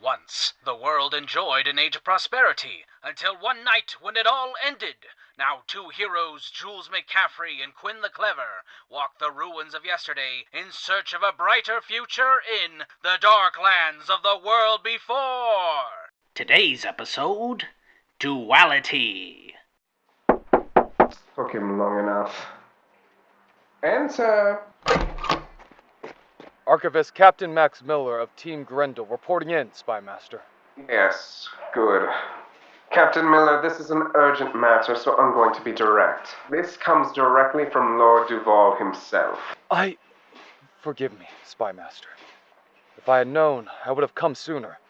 Once, the world enjoyed an age of prosperity, until one night when it all ended. Now two heroes, Jules McCaffery and Quinn the Clever, walk the ruins of yesterday in search of a brighter future in the dark lands of the world before. Today's episode, Duality. Took him long enough. Enter! Archivist Captain Max Miller of Team Grendel reporting in, Spymaster. Yes, good. Captain Miller, this is an urgent matter, so I'm going to be direct. This comes directly from Lord Duval himself. Forgive me, Spymaster. If I had known, I would have come sooner.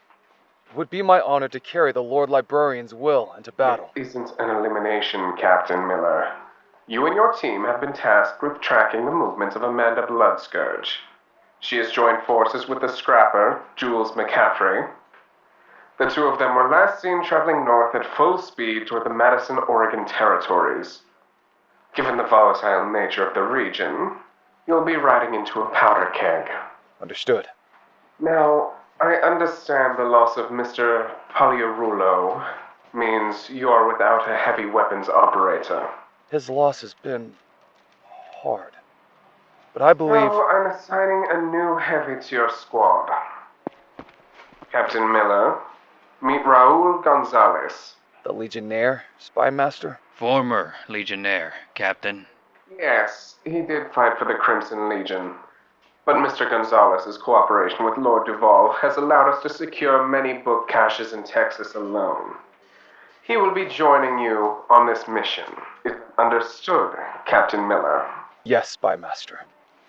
It would be my honor to carry the Lord Librarian's will into battle. It isn't an elimination, Captain Miller. You and your team have been tasked with tracking the movements of Amanda Blood-Scourge. She has joined forces with the scrapper, Jules McCaffery. The two of them were last seen traveling north at full speed toward the Madison, Oregon territories. Given the volatile nature of the region, you'll be riding into a powder keg. Understood. Now, I understand the loss of Mr. Pagliarulo means you're without a heavy weapons operator. His loss has been hard. But I believe... So I'm assigning a new heavy to your squad. Captain Miller, meet Raul Gonzalez. The Legionnaire, Spymaster? Former Legionnaire, Captain. Yes, he did fight for the Crimson Legion. But Mr. Gonzalez's cooperation with Lord Duval has allowed us to secure many book caches in Texas alone. He will be joining you on this mission. Understood, Captain Miller? Yes, Spymaster.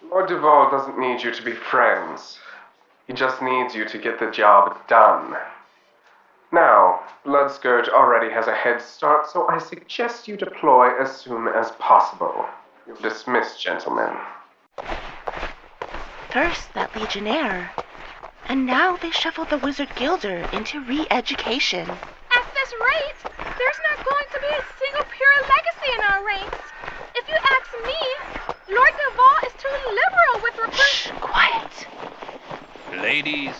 Lord Duval doesn't need you to be friends. He just needs you to get the job done. Now, Blood-Scourge already has a head start, so I suggest you deploy as soon as possible. You're dismissed, gentlemen. First that Legionnaire, and now they shuffled the Wizard Gilder into re-education. At this rate, there's not going to be a single pure legacy in our ranks. If you ask me, Lord Duval is too liberal with recruits. Shh, quiet. Ladies,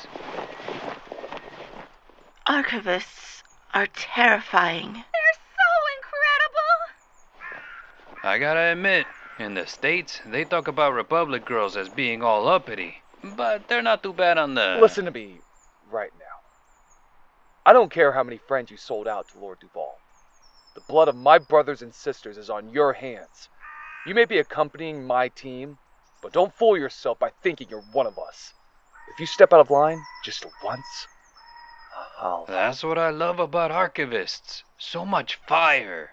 Archivists are terrifying. They're so incredible. I gotta admit, in the States, they talk about Republic girls as being all uppity. But they're not too bad on the... Listen to me right now. I don't care how many friends you sold out to Lord Duval. The blood of my brothers and sisters is on your hands. You may be accompanying my team, but don't fool yourself by thinking you're one of us. If you step out of line just once, That's what I love about Archivists. So much fire.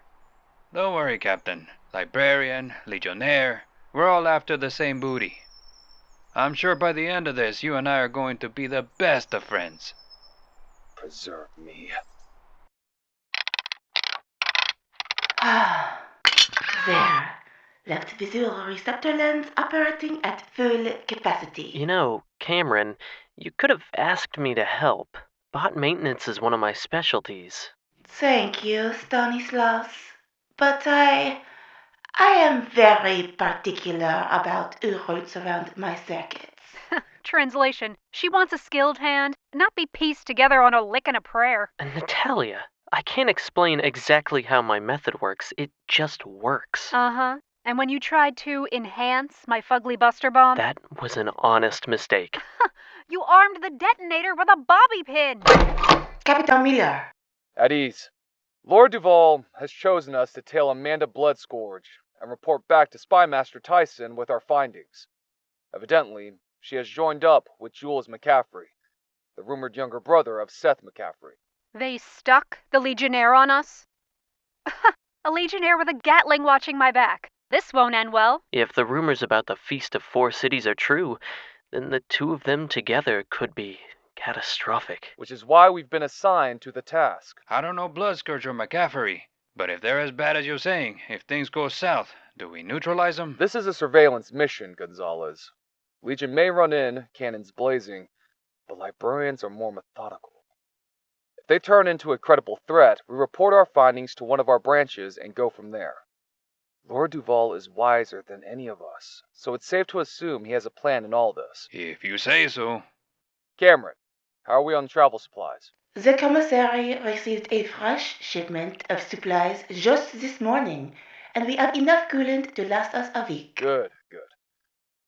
Don't worry, Captain. Librarian, Legionnaire, we're all after the same booty. I'm sure by the end of this, you and I are going to be the best of friends. Preserve me. There. Left visual receptor lens operating at full capacity. You know, Cameron, you could have asked me to help. Bot maintenance is one of my specialties. Thank you, Stanislaus. But I am very particular about who routes around my circuits. Translation. She wants a skilled hand, not be pieced together on a lick and a prayer. And Natalia, I can't explain exactly how my method works. It just works. Uh-huh. And when you tried to enhance my fugly buster bomb... That was an honest mistake. You armed the detonator with a bobby pin! Captain Miller. At ease. Lord Duval has chosen us to tail Amanda Blood-Scourge and report back to Spymaster Tyson with our findings. Evidently, she has joined up with Jules McCaffery, the rumored younger brother of Seth McCaffery. They stuck the Legionnaire on us? A Legionnaire with a Gatling watching my back. This won't end well. If the rumors about the Feast of Four Cities are true, then the two of them together could be catastrophic. Which is why we've been assigned to the task. I don't know Blood-Scourge or McCaffery, but if they're as bad as you're saying, if things go south, do we neutralize them? This is a surveillance mission, Gonzalez. Legion may run in, cannons blazing, but Librarians are more methodical. If they turn into a credible threat, we report our findings to one of our branches and go from there. Lord Duval is wiser than any of us, so it's safe to assume he has a plan in all this. If you say so. Cameron, How are we on travel supplies? The commissary received a fresh shipment of supplies just this morning, and we have enough coolant to last us a week. Good.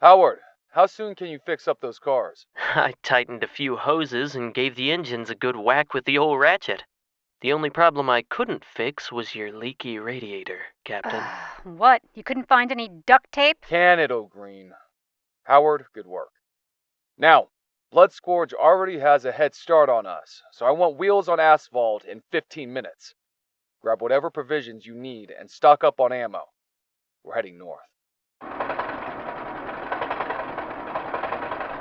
Howard, how soon can you fix up those cars? I tightened a few hoses and gave the engines a good whack with the old ratchet. The only problem I couldn't fix was your leaky radiator, Captain. What? You couldn't find any duct tape? Can it, O'Green? Howard, good work. Now, Blood-Scourge already has a head start on us, so I want wheels on asphalt in 15 minutes. Grab whatever provisions you need and stock up on ammo. We're heading north.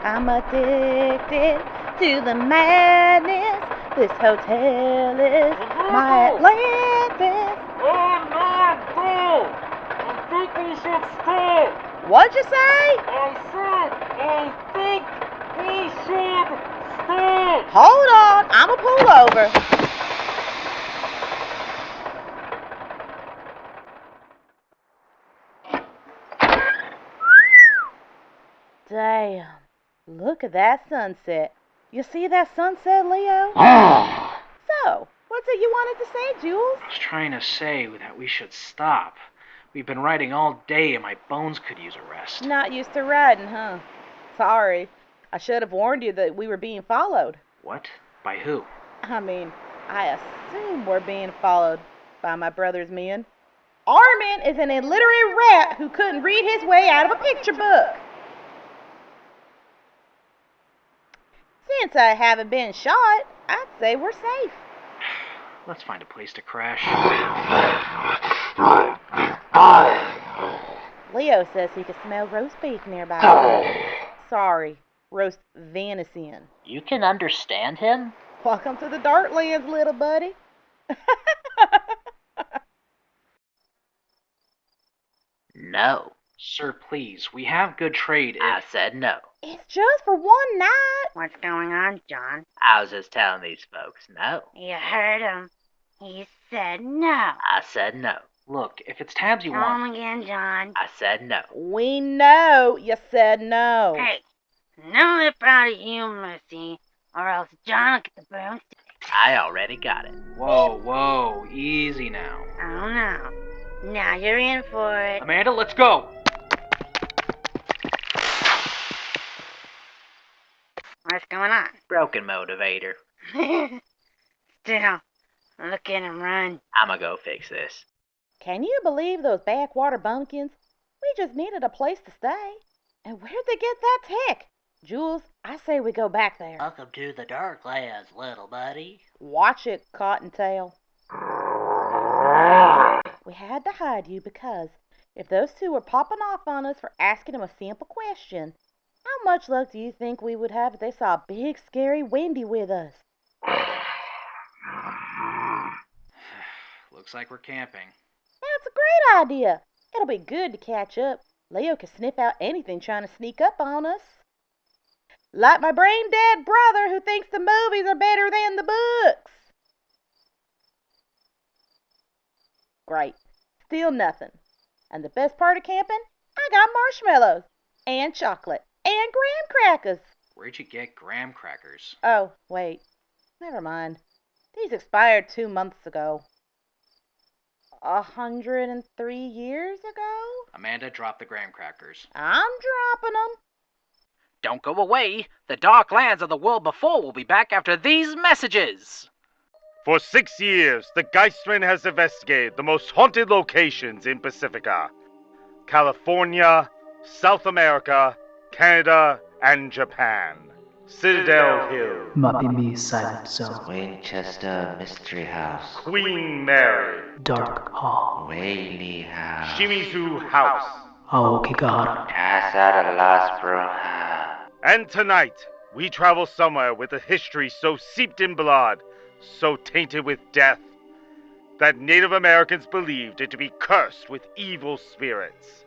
I'm addicted to the madness. This hotel is my Atlantis. Oh no, go! I think we should stop! What'd you say? I think we should stop! Hold on, I'ma pull over. Damn, look at that sunset. You see that sunset, Leo? So, what's it you wanted to say, Jules? I was trying to say that we should stop. We've been riding all day and my bones could use a rest. Not used to riding, huh? Sorry. I should have warned you that we were being followed. What? By who? I mean, I assume we're being followed by my brother's men. Our man is an illiterate rat who couldn't read his way out of a picture book. Since I haven't been shot, I'd say we're safe. Let's find a place to crash. Leo says he can smell roast beef nearby. Sorry, roast venison. You can understand him? Welcome to the Darklands, little buddy. No. Sir, please, we have good trade if... I said no. It's just for one night. What's going on, John? I was just telling these folks no. You heard him. He said no. I said no. Look, if it's tabs you Tell want... him again, John. I said no. We know you said no. Hey, no lip out of you, Missy, or else John will get the broomstick. I already got it. Whoa, easy now. Oh no. Now you're in for it. Amanda, let's go! What's going on? Broken motivator. Still, look at him run. I'ma go fix this. Can you believe those backwater bumpkins? We just needed a place to stay. And where'd they get that tech? Jules, I say we go back there. Welcome to the Darklands, little buddy. Watch it, Cottontail. We had to hide you because if those two were popping off on us for asking him a simple question, how much luck do you think we would have if they saw a big, scary Wendy with us? Looks like we're camping. That's a great idea. It'll be good to catch up. Leo can sniff out anything trying to sneak up on us. Like my brain-dead brother who thinks the movies are better than the books. Great. Still nothing. And the best part of camping? I got marshmallows and chocolate and graham crackers. Where'd you get graham crackers? Oh, wait. Never mind. These expired 2 months ago. 103 years ago? Amanda, drop the graham crackers. I'm dropping them. Don't go away. The dark lands of the world before will be back after these messages. For 6 years, the Geistman has investigated the most haunted locations in Pacifica. California, South America, Canada, and Japan. Citadel Hill. Mapimi Silent Zone. Winchester Mystery House. Queen Mary. Dark Hall. Whaley House. Shimizu House. Aokigahara. Casa de las Brujas. And tonight, we travel somewhere with a history so seeped in blood, so tainted with death, that Native Americans believed it to be cursed with evil spirits.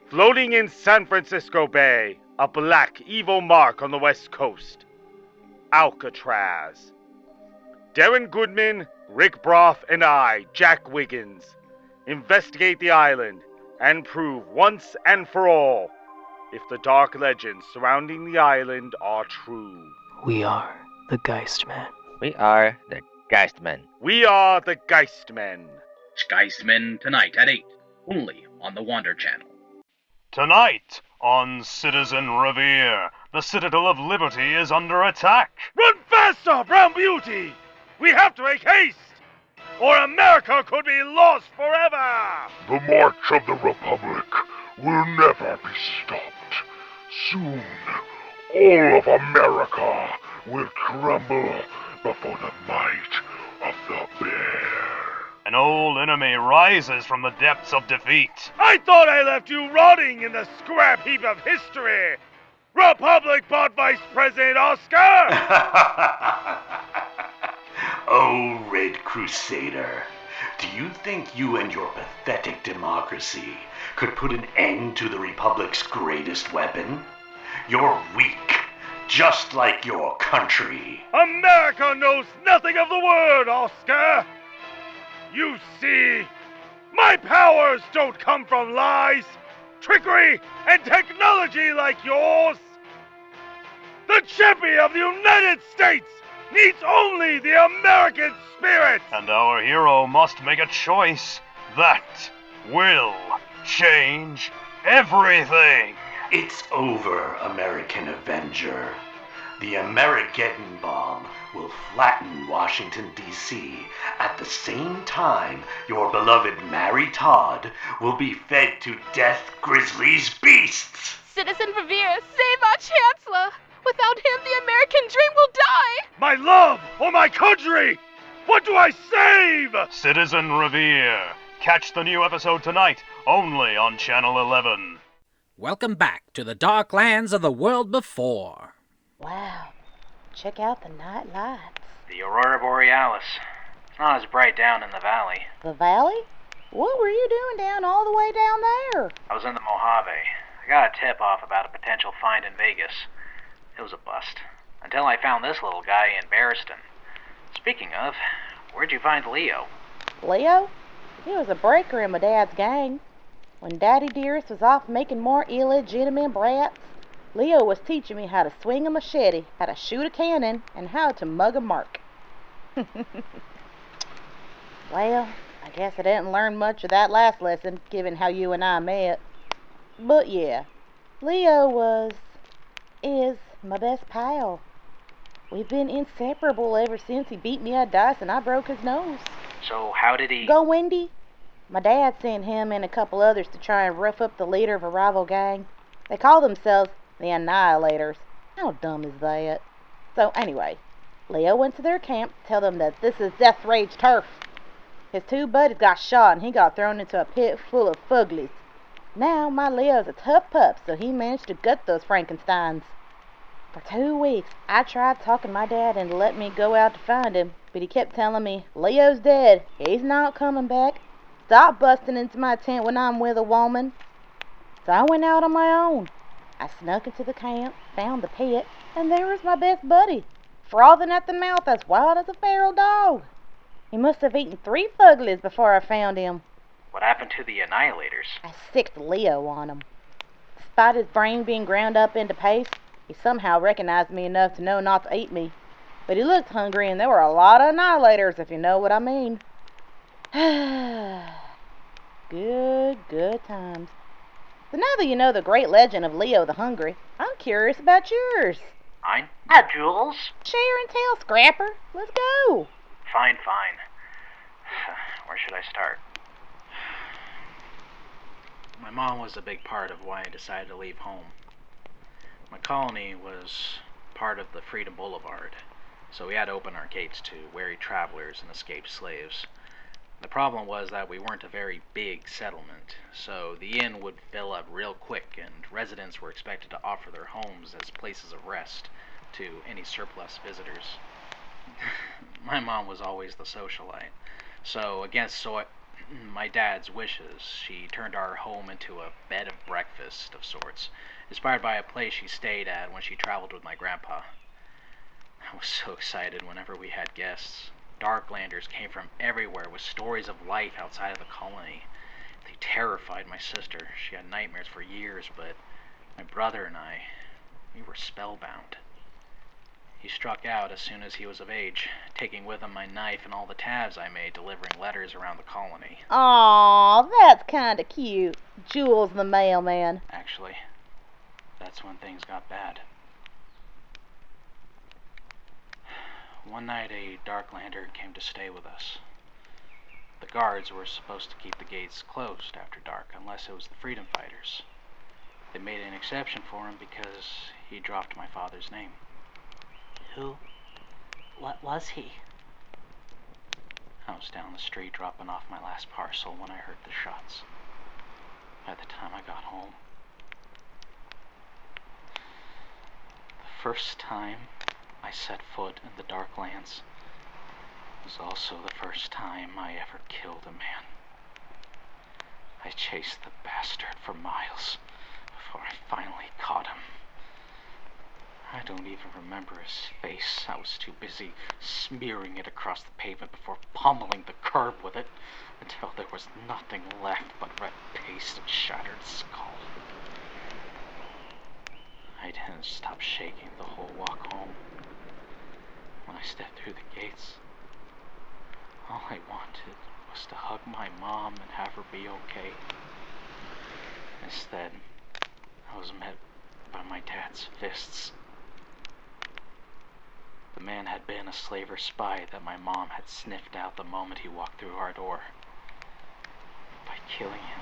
Floating in San Francisco Bay, a black, evil mark on the West Coast. Alcatraz. Darren Goodman, Rick Broff, and I, Jack Wiggins, investigate the island and prove once and for all if the dark legends surrounding the island are true. We are the Geistmen. We are the Geistmen. We are the Geistmen. Geistmen tonight at 8, only on the Wander Channel. Tonight, on Citizen Revere, the Citadel of Liberty is under attack. Run faster, Brown Beauty! We have to make haste, or America could be lost forever! The march of the Republic will never be stopped. Soon, all of America will crumble before the might of the bear. An old enemy rises from the depths of defeat. I thought I left you rotting in the scrap heap of history! Republic bought Vice President Oscar! Oh, Red Crusader, do you think you and your pathetic democracy could put an end to the Republic's greatest weapon? You're weak, just like your country. America knows nothing of the word, Oscar! You see, my powers don't come from lies, trickery, and technology like yours! The champion of the United States needs only the American spirit! And our hero must make a choice that will change everything! It's over, American Avenger. The Amerigeddon bomb will flatten Washington, D.C. at the same time your beloved Mary Todd will be fed to Death Grizzly's beasts! Citizen Revere, save our Chancellor! Without him, the American dream will die! My love or my country! What do I save? Citizen Revere. Catch the new episode tonight, only on Channel 11. Welcome back to the dark lands of the world before. Wow. Check out the night lights. The Aurora Borealis. It's not as bright down in the valley. The valley? What were you doing down all the way down there? I was in the Mojave. I got a tip-off about a potential find in Vegas. It was a bust. Until I found this little guy in Barriston. Speaking of, where'd you find Leo? Leo? He was a breaker in my dad's gang. When Daddy Dearest was off making more illegitimate brats, Leo was teaching me how to swing a machete, how to shoot a cannon, and how to mug a mark. Well, I guess I didn't learn much of that last lesson, given how you and I met. But yeah, Leo is my best pal. We've been inseparable ever since he beat me at dice and I broke his nose. So how did he... Go Wendy! My dad sent him and a couple others to try and rough up the leader of a rival gang. They call themselves the Annihilators. How dumb is that? So anyway, Leo went to their camp to tell them that this is Death Rage turf. His two buddies got shot and he got thrown into a pit full of fuglies. Now my Leo's a tough pup, so he managed to gut those Frankensteins. For 2 weeks, I tried talking my dad into letting me go out to find him, but he kept telling me, Leo's dead, he's not coming back. Stop busting into my tent when I'm with a woman. So I went out on my own. I snuck into the camp, found the pit, and there was my best buddy, frothing at the mouth as wild as a feral dog. He must have eaten 3 fuglies before I found him. What happened to the Annihilators? I sicked Leo on him. Despite his brain being ground up into paste, he somehow recognized me enough to know not to eat me. But he looked hungry, and there were a lot of Annihilators, if you know what I mean. Good times. So now that you know the great legend of Leo the Hungry, I'm curious about yours. Mine? Jules? Share and tell, Scrapper. Let's go. Fine. Where should I start? My mom was a big part of why I decided to leave home. My colony was part of the Freedom Boulevard, so we had to open our gates to wary travelers and escaped slaves. The problem was that we weren't a very big settlement, so the inn would fill up real quick, and residents were expected to offer their homes as places of rest to any surplus visitors. My mom was always the socialite, so against my dad's wishes, she turned our home into a bed of breakfast of sorts, inspired by a place she stayed at when she traveled with my grandpa. I was so excited whenever we had guests. Darklanders came from everywhere with stories of life outside of the colony. They terrified my sister. She had nightmares for years, but my brother and I, we were spellbound. He struck out as soon as he was of age, taking with him my knife and all the tabs I made delivering letters around the colony. Aw, that's kinda cute. Jules the mailman. Actually, that's when things got bad. One night a Darklander came to stay with us. The guards were supposed to keep the gates closed after dark unless it was the freedom fighters. They made an exception for him because he dropped my father's name. Who? What was he? I was down the street dropping off my last parcel when I heard the shots. By the time I got home, the first time I set foot in the Darklands was also the first time I ever killed a man. I chased the bastard for miles before I finally caught him. I don't even remember his face. I was too busy smearing it across the pavement before pummeling the curb with it until there was nothing left but red paste and shattered skull. I didn't stop shaking the whole walk home. When I stepped through the gates, all I wanted was to hug my mom and have her be okay. Instead, I was met by my dad's fists. The man had been a slaver spy that my mom had sniffed out the moment he walked through our door. By killing him,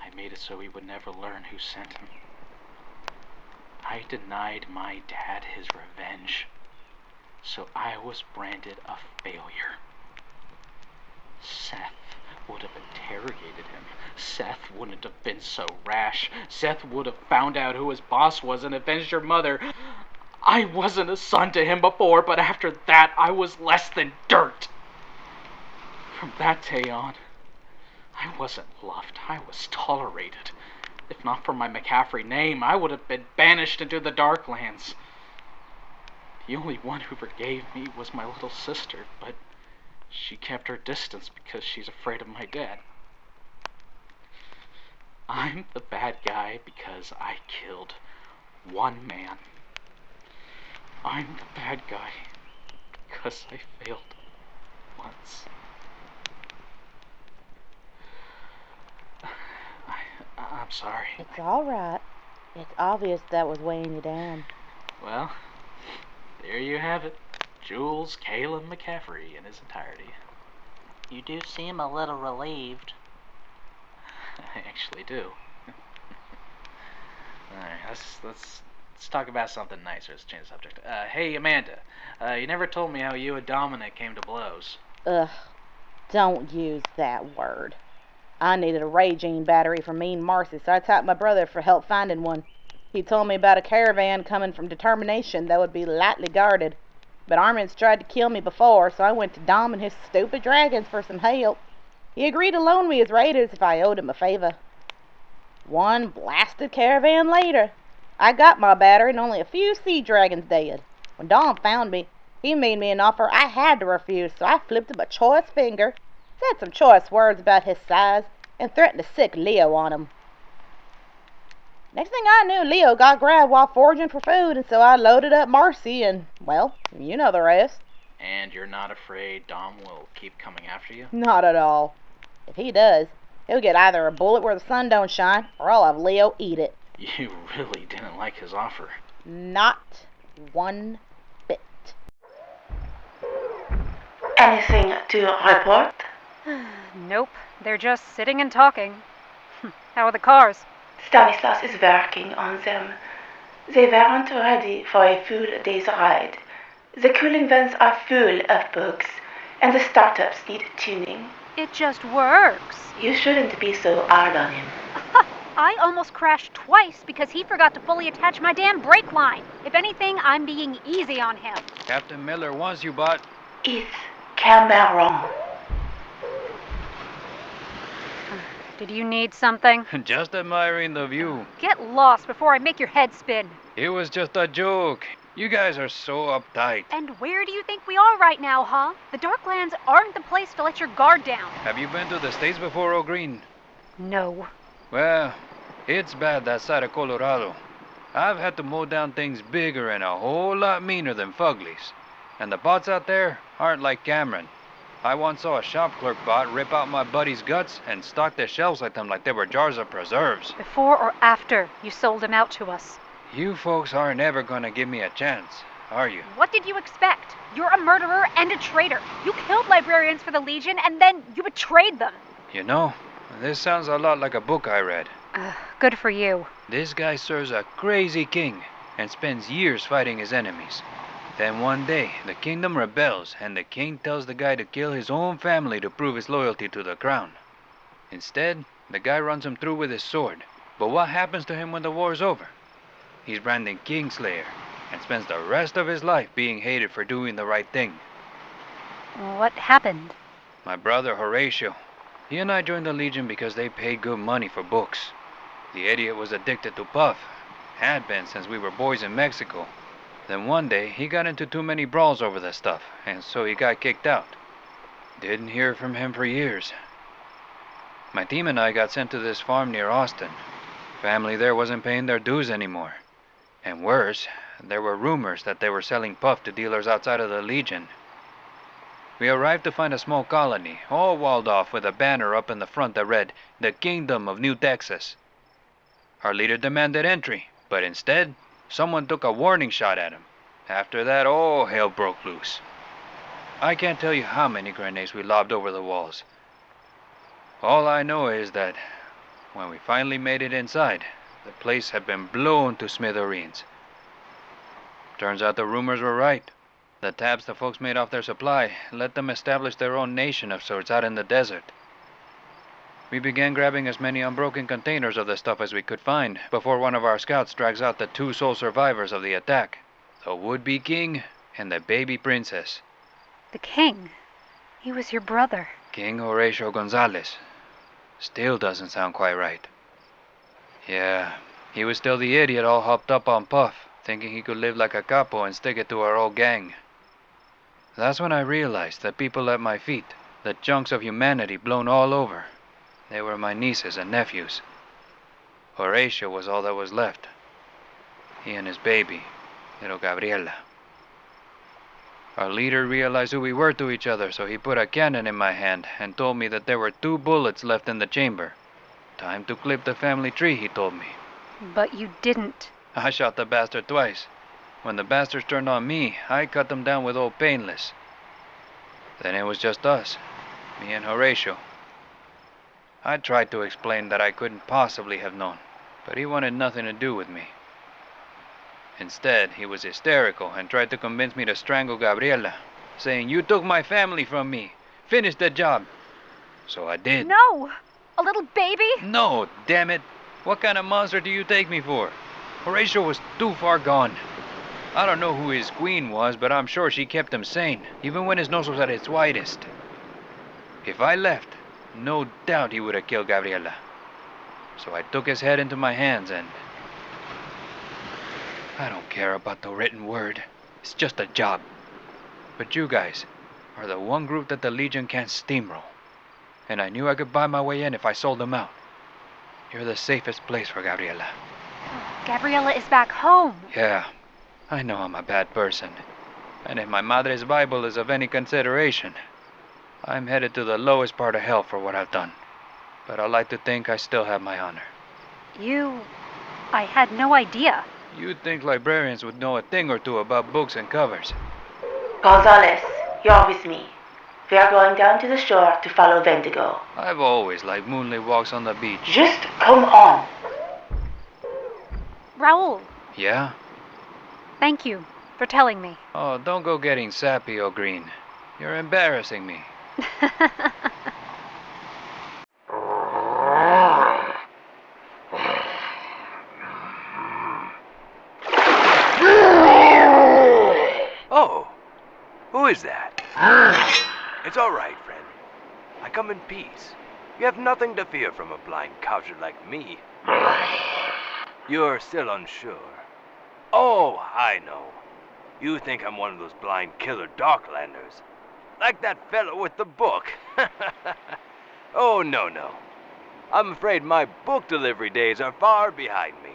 I made it so he would never learn who sent him. I denied my dad his revenge, so I was branded a failure. Seth would have interrogated him. Seth wouldn't have been so rash. Seth would have found out who his boss was and avenged your mother. I wasn't a son to him before, but after that, I was less than dirt. From that day on, I wasn't loved. I was tolerated. If not for my McCaffery name, I would have been banished into the Darklands. The only one who forgave me was my little sister, but she kept her distance because she's afraid of my dad. I'm the bad guy because I killed one man. I'm the bad guy because I failed once. I'm sorry. It's all right. It's obvious that was weighing you down. Well, there you have it. Jules Caleb McCaffery in his entirety. You do seem a little relieved. I actually do. Alright, let's talk about something nicer. Let's change the subject. Hey, Amanda. You never told me how you and Dominic came to blows. Ugh, don't use that word. I needed a raging battery from Mean Marcy, so I tapped my brother for help finding one. He told me about a caravan coming from Determination that would be lightly guarded. But Armin's tried to kill me before, so I went to Dom and his stupid dragons for some help. He agreed to loan me his raiders if I owed him a favor. One blasted caravan later, I got my battery and only a few sea dragons dead. When Dom found me, he made me an offer I had to refuse, so I flipped him a choice finger, said some choice words about his size, and threatened to sick Leo on him. Next thing I knew, Leo got grabbed while foraging for food, and so I loaded up Marcy, and, well, you know the rest. And you're not afraid Dom will keep coming after you? Not at all. If he does, he'll get either a bullet where the sun don't shine, or I'll have Leo eat it. You really didn't like his offer. Not one bit. Anything to report? Nope, they're just sitting and talking. How are the cars? Stanislaus is working on them. They weren't ready for a full day's ride. The cooling vents are full of bugs, and the startups need tuning. It just works. You shouldn't be so hard on him. I almost crashed twice because he forgot to fully attach my damn brake line. If anything, I'm being easy on him. Captain Miller wants you, but... It's Cameron. Did you need something? Just admiring the view. Get lost before I make your head spin. It was just a joke. You guys are so uptight. And where do you think we are right now, huh? The Darklands aren't the place to let your guard down. Have you been to the States before, O'Green? No. Well, it's bad that side of Colorado. I've had to mow down things bigger and a whole lot meaner than Fugly's. And the bots out there aren't like Cameron. I once saw a shop clerk bot rip out my buddy's guts and stock their shelves like them like they were jars of preserves. Before or after you sold him out to us? You folks aren't ever gonna give me a chance, are you? What did you expect? You're a murderer and a traitor. You killed Librarians for the Legion and then you betrayed them. You know, this sounds a lot like a book I read. Good for you. This guy serves a crazy king and spends years fighting his enemies. Then one day, the kingdom rebels, and the king tells the guy to kill his own family to prove his loyalty to the crown. Instead, the guy runs him through with his sword. But what happens to him when the war's over? He's branded Kingslayer, and spends the rest of his life being hated for doing the right thing. What happened? My brother Horatio, he and I joined the Legion because they paid good money for books. The idiot was addicted to puff, had been since we were boys in Mexico. Then one day, he got into too many brawls over the stuff, and so he got kicked out. Didn't hear from him for years. My team and I got sent to this farm near Austin. Family there wasn't paying their dues anymore. And worse, there were rumors that they were selling puff to dealers outside of the Legion. We arrived to find a small colony, all walled off with a banner up in the front that read, "The Kingdom of New Texas." Our leader demanded entry, but instead, someone took a warning shot at him. After that, all hell broke loose. I can't tell you how many grenades we lobbed over the walls. All I know is that when we finally made it inside, the place had been blown to smithereens. Turns out the rumors were right. The tabs the folks made off their supply let them establish their own nation of sorts out in the desert. We began grabbing as many unbroken containers of the stuff as we could find before one of our scouts drags out the two sole survivors of the attack, the would-be king and the baby princess. The king? He was your brother. King Horatio Gonzalez. Still doesn't sound quite right. Yeah, he was still the idiot all hopped up on puff, thinking he could live like a capo and stick it to our old gang. That's when I realized that people at my feet, the chunks of humanity blown all over, they were my nieces and nephews. Horatio was all that was left. He and his baby, little Gabriela. Our leader realized who we were to each other, so he put a cannon in my hand and told me that there were 2 bullets left in the chamber. Time to clip the family tree, he told me. But you didn't. I shot the bastard twice. When the bastards turned on me, I cut them down with old Painless. Then it was just us, me and Horatio. I tried to explain that I couldn't possibly have known, but he wanted nothing to do with me. Instead, he was hysterical and tried to convince me to strangle Gabriela, saying, "You took my family from me. Finish the job." So I did. No! A little baby? No, damn it. What kind of monster do you take me for? Horatio was too far gone. I don't know who his queen was, but I'm sure she kept him sane, even when his nose was at its widest. If I left, no doubt he would have killed Gabriela. So I took his head into my hands and... I don't care about the written word. It's just a job. But you guys are the one group that the Legion can't steamroll. And I knew I could buy my way in if I sold them out. You're the safest place for Gabriela. Gabriela is back home. Yeah, I know I'm a bad person. And if my Madre's Bible is of any consideration, I'm headed to the lowest part of hell for what I've done. But I like to think I still have my honor. I had no idea. You'd think librarians would know a thing or two about books and covers. Gonzalez, you're with me. We are going down to the shore to follow Wendigo. I've always liked moonlit walks on the beach. Just come on. Raul. Yeah? Thank you for telling me. Oh, don't go getting sappy, O'Green. You're embarrassing me. Oh, who is that? It's all right, friend. I come in peace. You have nothing to fear from a blind coucher like me. You're still unsure. Oh, I know. You think I'm one of those blind killer Darklanders. Like that fellow with the book. Oh, no. I'm afraid my book delivery days are far behind me.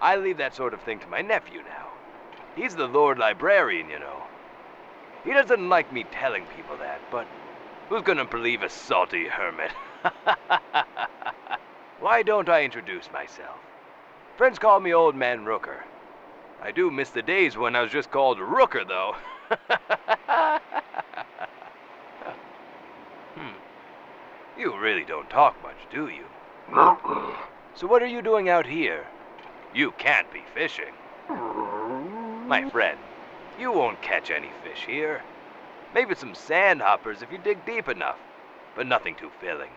I leave that sort of thing to my nephew now. He's the Lord Librarian, you know. He doesn't like me telling people that, but who's gonna believe a salty hermit? Why don't I introduce myself? Friends call me Old Man Rooker. I do miss the days when I was just called Rooker, though. You really don't talk much, do you? So what are you doing out here? You can't be fishing. My friend, you won't catch any fish here. Maybe some sandhoppers if you dig deep enough, but nothing too filling.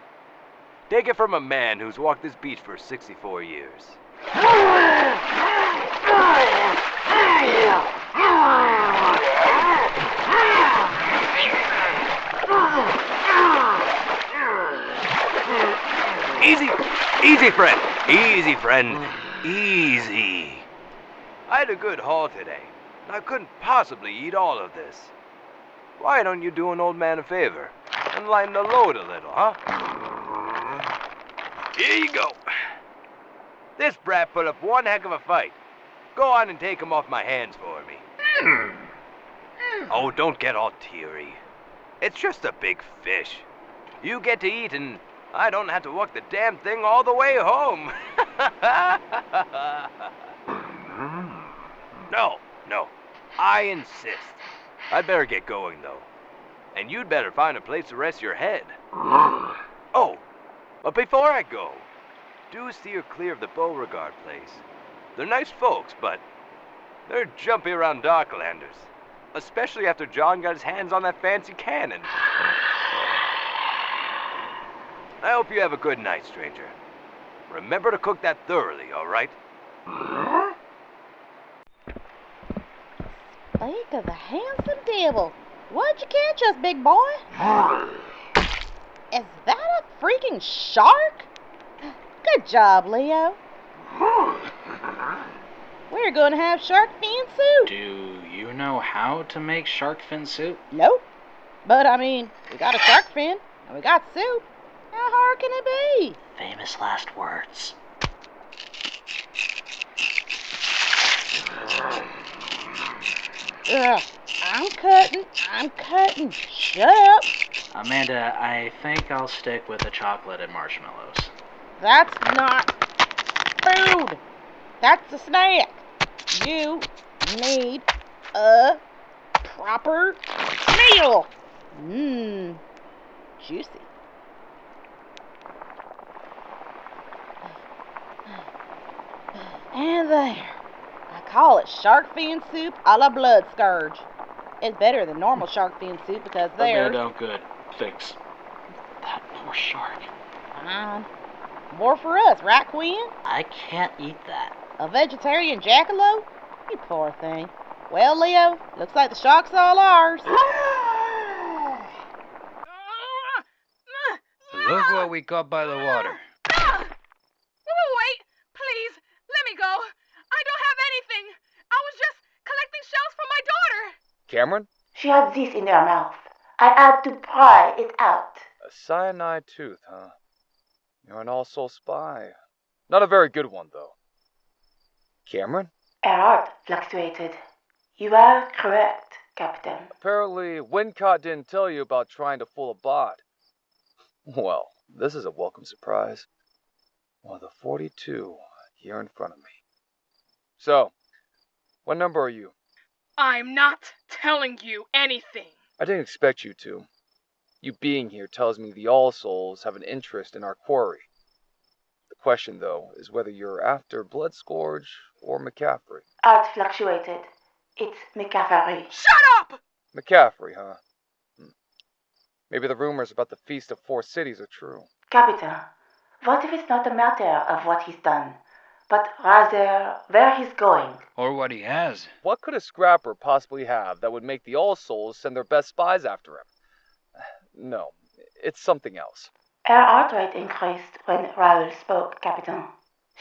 Take it from a man who's walked this beach for 64 years. Easy, friend. Easy, friend. Easy. I had a good haul today, and I couldn't possibly eat all of this. Why don't you do an old man a favor and lighten the load a little, huh? Here you go. This brat put up one heck of a fight. Go on and take him off my hands for me. Oh, don't get all teary. It's just a big fish. You get to eat and I don't have to walk the damn thing all the way home. No. I insist. I'd better get going, though. And you'd better find a place to rest your head. Oh, but before I go, do steer clear of the Beauregard place. They're nice folks, but they're jumpy around Docklanders. Especially after John got his hands on that fancy cannon. I hope you have a good night, stranger. Remember to cook that thoroughly, all right? Speak of the handsome devil. What'd you catch us, big boy? Is that a freaking shark? Good job, Leo. We're going to have shark fin soup. Do you know how to make shark fin soup? Nope. But, I mean, we got a shark fin, and we got soup. How hard can it be? Famous last words. Ugh, I'm cutting. Shut up. Amanda, I think I'll stick with the chocolate and marshmallows. That's not food. That's a snack. You need a proper meal. Juicy. And there. I call it shark fin soup a la Blood-Scourge. It's better than normal shark fin soup because there's... Amanda, good. Thanks. That poor shark. Fine. More for us, right, Quinn? I can't eat that. A vegetarian jackalope? You poor thing. Well, Leo, looks like the shark's all ours. Look what we caught by the water. Wait, please, let me go. I don't have anything. I was just collecting shells for my daughter. Cameron? She had this in her mouth. I had to pry it out. A cyanide tooth, huh? You're an all-soul spy. Not a very good one, though. Cameron? Her heart fluctuated. You are correct, Captain. Apparently, Wincott didn't tell you about trying to fool a bot. Well, this is a welcome surprise. Well, the 42 here in front of me. So, what number are you? I'm not telling you anything. I didn't expect you to. You being here tells me the All Souls have an interest in our quarry. The question, though, is whether you're after Blood-Scourge or McCaffery. Heart fluctuated. It's McCaffery. Shut up! McCaffery, huh? Maybe the rumors about the Feast of Four Cities are true. Captain, what if it's not a matter of what he's done, but rather where he's going? Or what he has. What could a scrapper possibly have that would make the All Souls send their best spies after him? No, it's something else. Her heart rate increased when Raul spoke, Captain.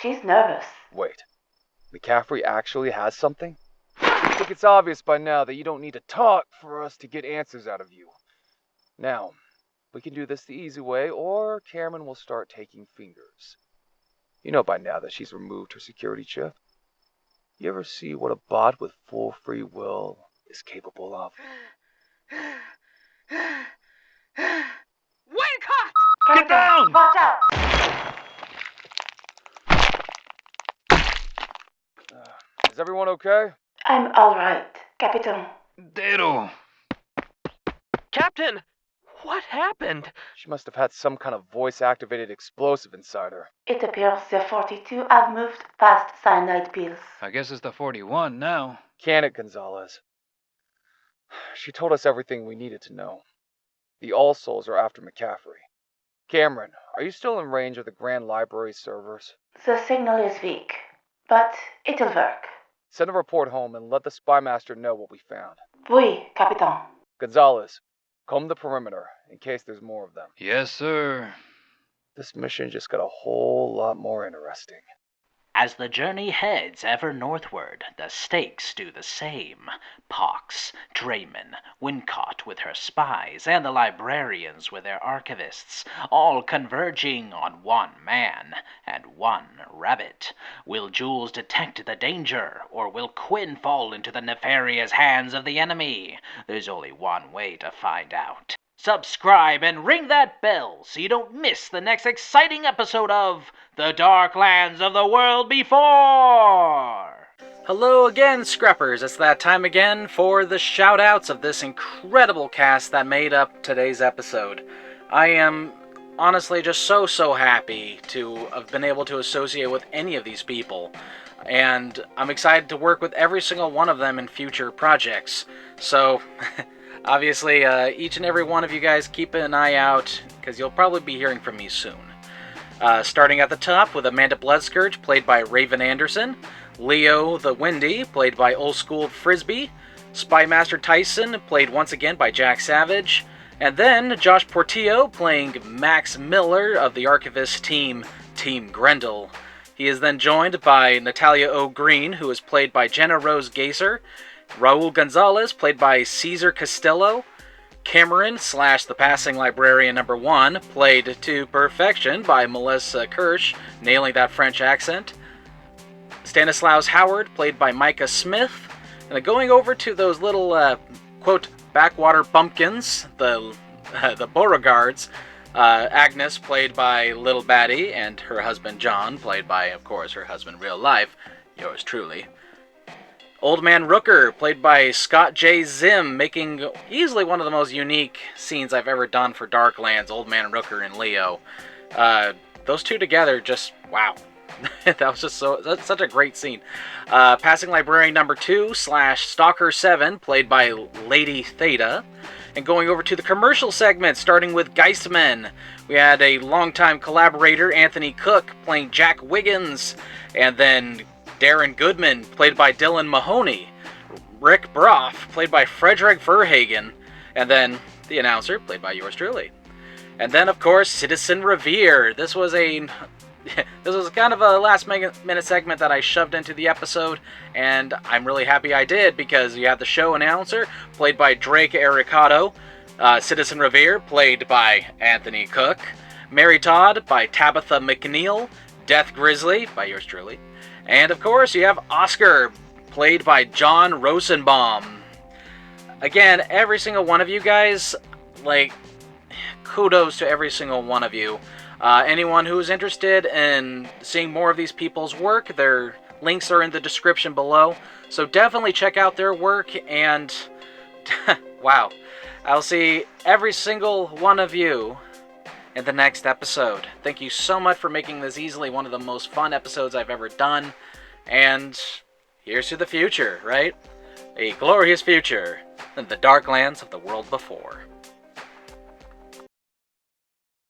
She's nervous. Wait, McCaffery actually has something? I think it's obvious by now that you don't need to talk for us to get answers out of you. Now, we can do this the easy way, or Cameron will start taking fingers. You know by now that she's removed her security chip. You ever see what a bot with full free will is capable of? Wake up! Get down! Watch out! Is everyone okay? I'm all right, Capitan. Dero! Captain! What happened? She must have had some kind of voice-activated explosive inside her. It appears the 42 have moved past cyanide pills. I guess it's the 41 now. Can it, Gonzalez? She told us everything we needed to know. The All Souls are after McCaffery. Cameron, are you still in range of the Grand Library servers? The signal is weak, but it'll work. Send a report home and let the Spymaster know what we found. Oui, Capitan. Gonzalez, comb the perimeter in case there's more of them. Yes, sir. This mission just got a whole lot more interesting. As the journey heads ever northward, the stakes do the same. Pox, Draymond, Wincott with her spies, and the Librarians with their archivists, all converging on one man and one rabbit. Will Jules detect the danger, or will Quinn fall into the nefarious hands of the enemy? There's only one way to find out. Subscribe and ring that bell so you don't miss the next exciting episode of The Dark Lands of the World Before! Hello again, Scrappers. It's that time again for the shout-outs of this incredible cast that made up today's episode. I am honestly just so happy to have been able to associate with any of these people. And I'm excited to work with every single one of them in future projects. So... obviously, each and every one of you guys keep an eye out, because you'll probably be hearing from me soon. Starting at the top with Amanda Blood-Scourge, played by Raven Anderson, Leo the Windy, played by OLDSCHOOLFRISBY, Spymaster Tyson, played once again by Jack Savage, and then Josh Portillo, playing Max Miller of the Archivist team, Team Grendel. He is then joined by Natalia O. Green, who is played by Jenna Rose GEISER, Raul Gonzalez, played by Cesar Castillo, Cameron / the Passing Librarian number 1, played to perfection by Melissa KERSH, nailing that French accent, Stanislaus Howard, played by Micah Smith, and then going over to those little, quote, backwater bumpkins, the Beauregards, Agnes, played by Little Batty, and her husband John, played by, of course, her husband real life, yours truly. Old Man Rooker, played by Scott J. Zim, making easily one of the most unique scenes I've ever done for Darklands, Old Man Rooker and Leo. Those two together, just, wow. That was just that's such a great scene. Passing Librarian number 2 / Stalker 7, played by Lady Theta. And going over to the commercial segment, starting with Geistmen. We had a longtime collaborator, Anthony Cook, playing Jack Wiggins. And then Darren Goodman, played by Dylan Mahoney, Rick Broff, played by Frederick Verhagen, and then the announcer, played by yours truly. And then, of course, Citizen Revere. This was kind of a last-minute segment that I shoved into the episode, and I'm really happy I did, because you have the show announcer, played by Drake Ericato, Citizen Revere, played by Anthony Cook, Mary Todd, by Tabitha McNeil, Death Grizzly, by yours truly, and of course, you have Oscar, played by John Rosenbaum. Again, every single one of you guys, kudos to every single one of you. Anyone who is interested in seeing more of these people's work, their links are in the description below. So definitely check out their work, and wow, I'll see every single one of you in the next episode. Thank you so much for making this easily one of the most fun episodes I've ever done. And here's to the future, right? A glorious future in the dark lands of the world before.